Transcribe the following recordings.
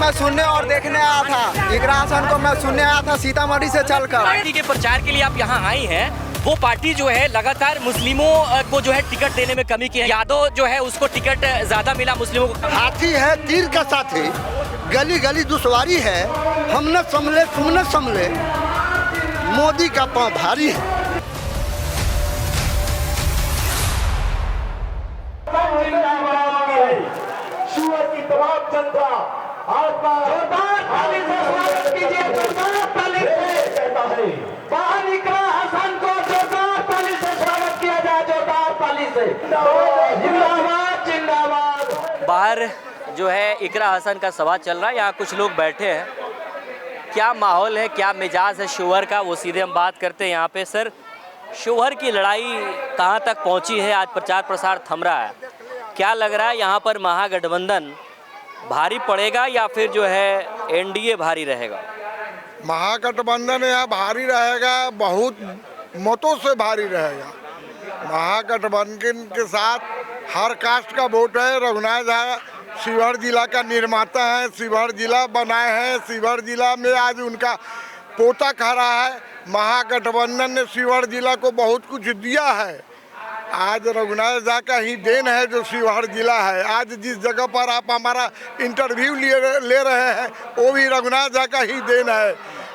मैं सुनने और देखने आया था। इकरा हसन को मैं सुनने आया था सीतामढ़ी से चलकर। पार्टी के प्रचार के लिए आप यहाँ आई हैं। वो पार्टी जो है लगातार मुस्लिमों को जो है टिकट देने में कमी की है। यादव जो है उसको टिकट ज्यादा मिला मुस्लिमों को। हाथी है तीर का साथी, गली गली दुश्वारी है, हम न संभले तुम न संभले, मोदी का पाँव भारी है। शिवर की तमाम जनता आपका जोरदार ताली से स्वागत कीजिए। जोरदार ताली से कहता है बाहर इकरा हसन को जोरदार ताली से स्वागत किया जाए। जोरदार ताली से जिंदाबाद जिंदाबाद। बाहर जो है इकरा हसन का सभा चल रहा है। यहाँ कुछ लोग बैठे हैं। क्या माहौल है, क्या मिजाज है शिवहर का, वो सीधे हम बात करते हैं यहाँ पे। सर, शिवहर की लड़ाई कहाँ तक पहुँची है? आज प्रचार प्रसार थम रहा है। क्या लग रहा है यहाँ पर महागठबंधन भारी पड़ेगा या फिर जो है एनडीए भारी रहेगा? महागठबंधन यहाँ भारी रहेगा, बहुत मतों से भारी रहेगा। महागठबंधन के साथ हर कास्ट का वोट है। रघुनाथ झा शिवहर जिला का निर्माता है, शिवहर जिला बनाए हैं। शिवहर जिला में आज उनका पोता खड़ा है। महागठबंधन ने शिवहर जिला को बहुत कुछ दिया है। आज रघुनाथ झा का ही देन है जो शिवहर जिला है। आज जिस जगह पर आप हमारा इंटरव्यू ले रहे हैं वो भी रघुनाथ झा का ही देन है।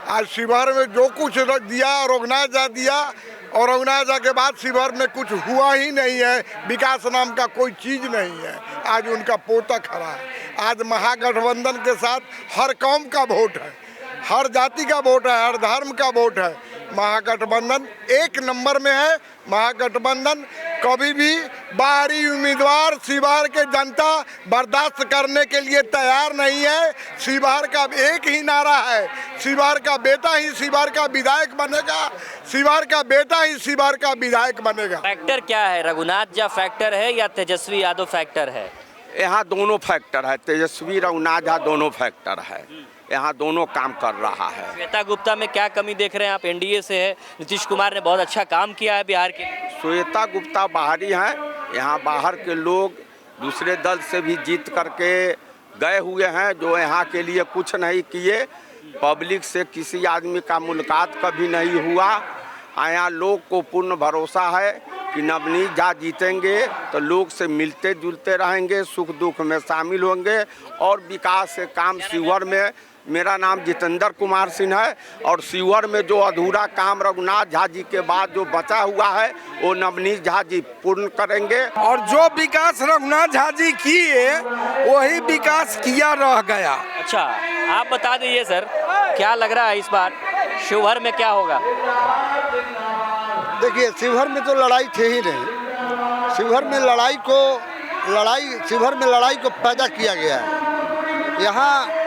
आज शिवहर में जो कुछ दिया रघुनाथ झा दिया, और रघुनाथ झा के बाद शिवहर में कुछ हुआ ही नहीं है। विकास नाम का कोई चीज़ नहीं है। आज उनका पोता खड़ा है। आज महागठबंधन के साथ हर कौम का वोट है, हर जाति का वोट है, हर धर्म का वोट है। महागठबंधन एक नंबर में है। महागठबंधन कभी भी बाहरी उम्मीदवार शिवहर के जनता बर्दाश्त करने के लिए तैयार नहीं है। शिवहर का एक ही नारा है, शिवहर का बेटा ही शिवहर का विधायक बनेगा, शिवहर का बेटा ही शिवहर का विधायक बनेगा। फैक्टर क्या है? रघुनाथ झा फैक्टर है या तेजस्वी यादव फैक्टर है? यहाँ दोनों फैक्टर है। तेजस्वी रघुनाथ झा दोनों फैक्टर है। यहाँ दोनों काम कर रहा है। श्वेता गुप्ता में क्या कमी देख रहे हैं आप? एनडीए से है, नीतीश कुमार ने बहुत अच्छा काम किया है बिहार के लिए। श्वेता गुप्ता बाहरी हैं। यहाँ बाहर के लोग दूसरे दल से भी जीत करके गए हुए हैं जो यहाँ के लिए कुछ नहीं किए। पब्लिक से किसी आदमी का मुलाकात कभी नहीं हुआ। यहाँ लोग को पूर्ण भरोसा है कि नवनीत झा जीतेंगे तो लोग से मिलते जुलते रहेंगे, सुख दुख में शामिल होंगे और विकास के काम शिवहर में। मेरा नाम जितेंद्र कुमार सिंह है और शिवहर में जो अधूरा काम रघुनाथ झा जी के बाद जो बचा हुआ है वो नवनीत झा जी पूर्ण करेंगे। और जो विकास रघुनाथ झा जी किए वही विकास किया रह गया। अच्छा, आप बता दीजिए सर, क्या लग रहा है इस बार शिवहर में क्या होगा? देखिए, शिवहर में तो लड़ाई थे ही नहीं। शिवहर में लड़ाई को पैदा किया गया है। यहाँ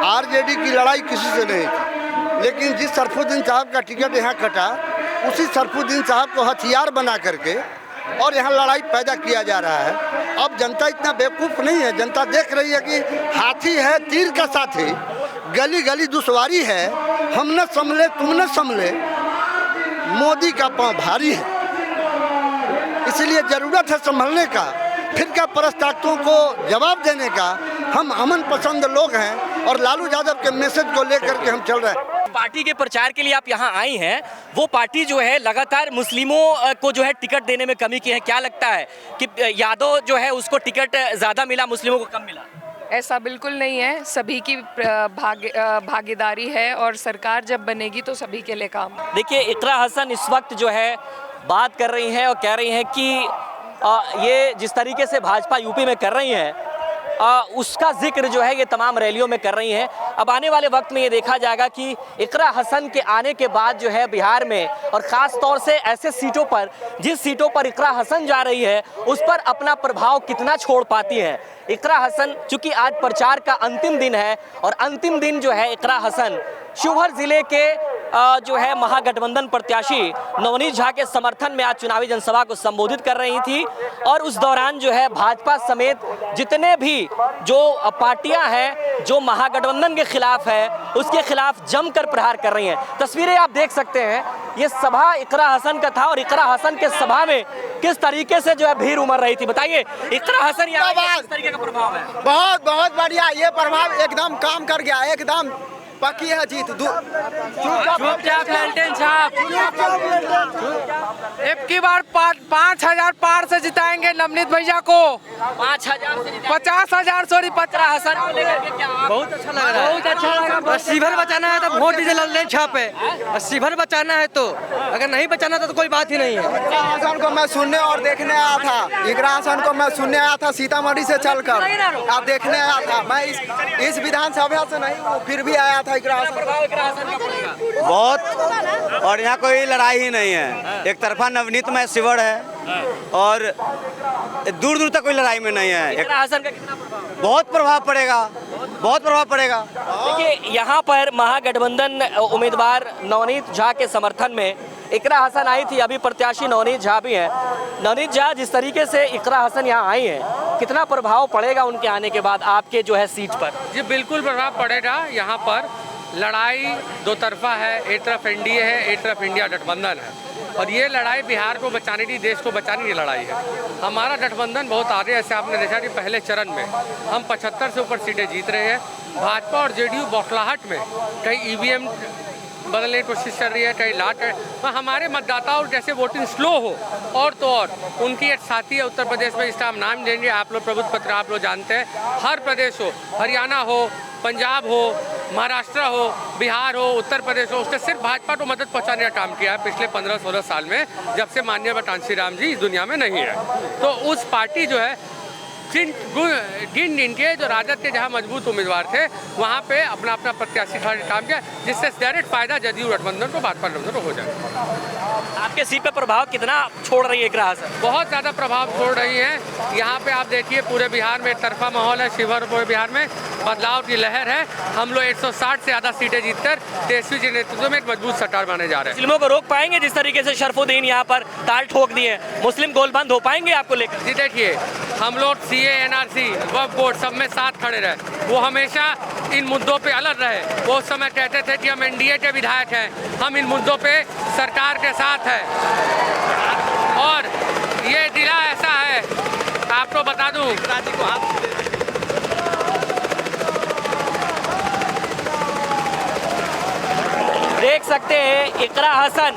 आरजेडी की लड़ाई किसी से नहीं थी, लेकिन जिस सरफुद्दीन साहब का टिकट यहाँ कटा उसी सरफुद्दीन साहब को हथियार बना करके और यहाँ लड़ाई पैदा किया जा रहा है। अब जनता इतना बेवकूफ़ नहीं है। जनता देख रही है कि हाथी है तीर का साथी, गली गली दुश्वारी है, हम न संभले तुम न संभले, मोदी का पाँव भारी है। इसलिए ज़रूरत है संभलने का, फिरका परस्ताक्तों को जवाब देने का। हम अमन पसंद लोग हैं और लालू यादव के मैसेज को लेकर के हम चल रहे हैं। पार्टी के प्रचार के लिए आप यहाँ आई हैं। वो पार्टी जो है लगातार मुस्लिमों को जो है टिकट देने में कमी की है। क्या लगता है कि यादव जो है उसको टिकट ज़्यादा मिला, मुस्लिमों को कम मिला? ऐसा बिल्कुल नहीं है। सभी की भागीदारी है और सरकार जब बनेगी तो सभी के लिए काम। देखिए, इकरा हसन इस वक्त जो है बात कर रही हैं और कह रही हैं कि ये जिस तरीके से भाजपा यूपी में कर रही हैं उसका जिक्र जो है ये तमाम रैलियों में कर रही हैं। अब आने वाले वक्त में ये देखा जाएगा कि इकरा हसन के आने के बाद जो है बिहार में और ख़ास तौर से ऐसे सीटों पर जिस सीटों पर इकरा हसन जा रही है उस पर अपना प्रभाव कितना छोड़ पाती है इकरा हसन। चूँकि आज प्रचार का अंतिम दिन है और अंतिम दिन जो है इकरा हसन शिवहर ज़िले के जो है महागठबंधन प्रत्याशी नवनीत झा के समर्थन में आज चुनावी जनसभा को संबोधित कर रही थी। और उस दौरान जो है भाजपा समेत जितने भी जो पार्टियां हैं जो महागठबंधन के खिलाफ है उसके खिलाफ जमकर प्रहार कर रही हैं। तस्वीरें आप देख सकते हैं, ये सभा इकरा हसन का था और इकरा हसन के सभा में किस तरीके से जो है भीड़ उमड़ रही थी। बताइए इकरा हसन यहाँ किस तरीके का प्रभाव है? बहुत बहुत बढ़िया, ये प्रभाव एकदम काम कर गया, एकदम पक्की है जीत। चुपचाप लालटेन छाप। अब की बार 5,000 पार से जिताएंगे नवनीत भैया को। 5,000 50,000 सॉरी 50 हसन को लेकर के क्या बहुत अच्छा लग रहा है। बहुत अच्छा लगा। अस्सी भर बचाना है तो वोट दीजिए लालटेन छाप पे। 80 भर बचाना है तो, अगर नहीं बचाना तो कोई बात ही नहीं है। इकरा हसन को मैं सुनने और देखने आया था, इकरा हसन को मैं सुनने आया था सीतामढ़ी से चलकर, आप देखने आया था। मैं इस विधानसभा से नहीं हूँ, फिर भी आया था। इकरा हसन बहुत, और यहाँ कोई लड़ाई ही नहीं है, एक तरफा नवनीत में शिवड़ है और दूर दूर तक कोई लड़ाई में नहीं है। इकरा हसन का कितना प्रभाव? बहुत प्रभाव पड़ेगा, बहुत प्रभाव पड़ेगा। देखिए यहाँ पर महागठबंधन उम्मीदवार नवनीत झा के समर्थन में इकरा हसन आई थी, अभी प्रत्याशी नवनीत झा भी हैं। नवनीत झा जिस तरीके से इकरा हसन यहाँ आई हैं, कितना प्रभाव पड़ेगा उनके आने के बाद आपके जो है सीट पर? जी बिल्कुल प्रभाव पड़ेगा। यहाँ पर लड़ाई दो तरफा है, एक तरफ एनडीए है, एक तरफ इंडिया गठबंधन है। और ये लड़ाई बिहार को बचाने की, देश को बचाने की लड़ाई है। हमारा गठबंधन बहुत आगे, ऐसे आपने देखा कि पहले चरण में हम 75 से ऊपर सीटें जीत रहे हैं। भाजपा और जेडीयू बौखलाहट में कई ईवीएम बदलने की कोशिश कर रही है, कई लाट है। हमारे मतदाताओं जैसे वोटिंग स्लो हो और तो और उनकी एक साथी है उत्तर प्रदेश में, इसका हम नाम देंगे। आप लोग प्रबुद्ध पत्र आप लोग जानते हैं, हर प्रदेश हो, हरियाणा हो, पंजाब हो, महाराष्ट्र हो, बिहार हो, उत्तर प्रदेश हो, उसने सिर्फ भाजपा को मदद पहुंचाने का काम किया है पिछले 15-16 साल में, जब से माननीय कांशी राम जी इस दुनिया में नहीं है। तो उस पार्टी जो है गिन के जो राजद के जहां मजबूत उम्मीदवार थे वहां पे अपना अपना प्रत्याशी का काम किया, जिससे डायरेक्ट फायदा जदयू गठबंधन को, भाजपा गठबंधन को हो जाए। आपके सीट पे प्रभाव कितना छोड़ रही है इकरा हसन? बहुत ज़्यादा प्रभाव छोड़ रही है। यहाँ पे आप देखिए पूरे बिहार में एक तरफा माहौल है। शिवहर पूरे बिहार में बदलाव की लहर है। हम लोग 160 से ज़्यादा सीटें जीतकर तेजस्वी जी नेतृत्व में एक मजबूत सरकार बने जा रहे हैं। मुस्लिमों को रोक पाएंगे जिस तरीके से शरफुद्दीन यहाँ पर ताल ठोक दिए, मुस्लिम गोलबंद हो पाएंगे आपको लेकर? जी देखिए, हम लोग CA, NRC, वक्फ बोर्ड सब में साथ खड़े रहे। वो हमेशा इन मुद्दों पे अलग रहे। वो उस समय कहते थे कि हम NDA के विधायक हैं, हम इन मुद्दों पे सरकार के साथ हैं। और ये जिला ऐसा है, आपको बता दूं, देख सकते हैं इकरा हसन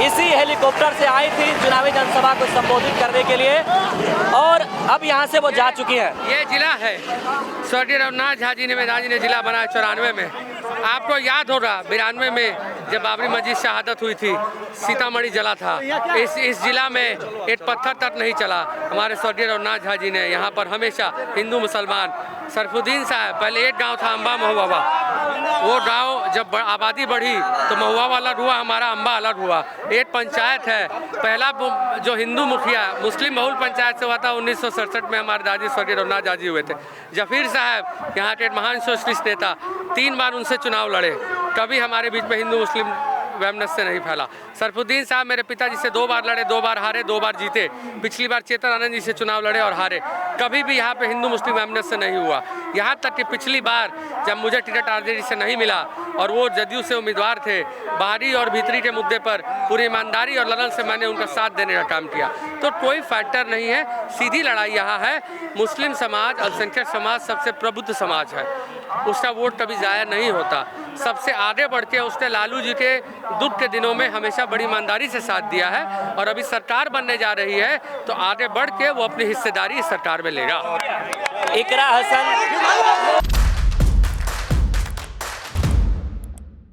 इसी हेलीकॉप्टर से आई थी चुनावी जनसभा को संबोधित करने के लिए और अब यहां से वो जा चुकी हैं। ये जिला है, स्वर्गीय रघुनाथ झा जी ने, मेधाजी ने जिला बनाया 94 में। आपको याद होगा 92 में जब बाबरी मस्जिद शहादत हुई थी, सीतामढ़ी जला था। इस जिला में एक पत्थर तक नहीं चला। हमारे स्वर्गीय रघुनाथ झा जी ने यहाँ पर हमेशा हिंदू मुसलमान, सरफुद्दीन साहब, पहले एक गांव था अम्बा महुआ, वो गांव जब आबादी बढ़ी तो महुआ अलग हुआ, हमारा अम्बा अलग हुआ। एक पंचायत है, पहला जो हिंदू मुखिया मुस्लिम बहुल पंचायत से हुआ था 1967 में, हमारे दादी स्वर्गीय रघुनाथ झा जी हुए थे। जफीर साहब यहाँ के एक महान सोशलिस्ट नेता, 3 बार उनसे चुनाव लड़े, कभी हमारे बीच में हिंदू मुस्लिम वैमनस्य से नहीं फैला। सरफुद्दीन साहब मेरे पिताजी से 2 बार लड़े, 2 बार हारे, 2 बार जीते। पिछली बार चेतन आनंद जी से चुनाव लड़े और हारे। कभी भी यहाँ पे हिंदू मुस्लिम वैमनस्य से नहीं हुआ। यहाँ तक कि पिछली बार जब मुझे टिकट RJD से नहीं मिला और वो जदयू से उम्मीदवार थे, बाहरी और भीतरी के मुद्दे पर पूरी ईमानदारी और लगन से मैंने उनका साथ देने का काम किया। तो कोई फैक्टर नहीं है, सीधी लड़ाई यहाँ है। मुस्लिम समाज, अल्पसंख्यक समाज सबसे प्रबुद्ध समाज है, उसका वोट कभी ज़ाया नहीं होता। सबसे आगे बढ़ के उसने लालू जी के दुख के दिनों में हमेशा बड़ी ईमानदारी से साथ दिया है और अभी सरकार बनने जा रही है तो आगे बढ़ के वो अपनी हिस्सेदारी इस सरकार में लेगा। इकरा हसन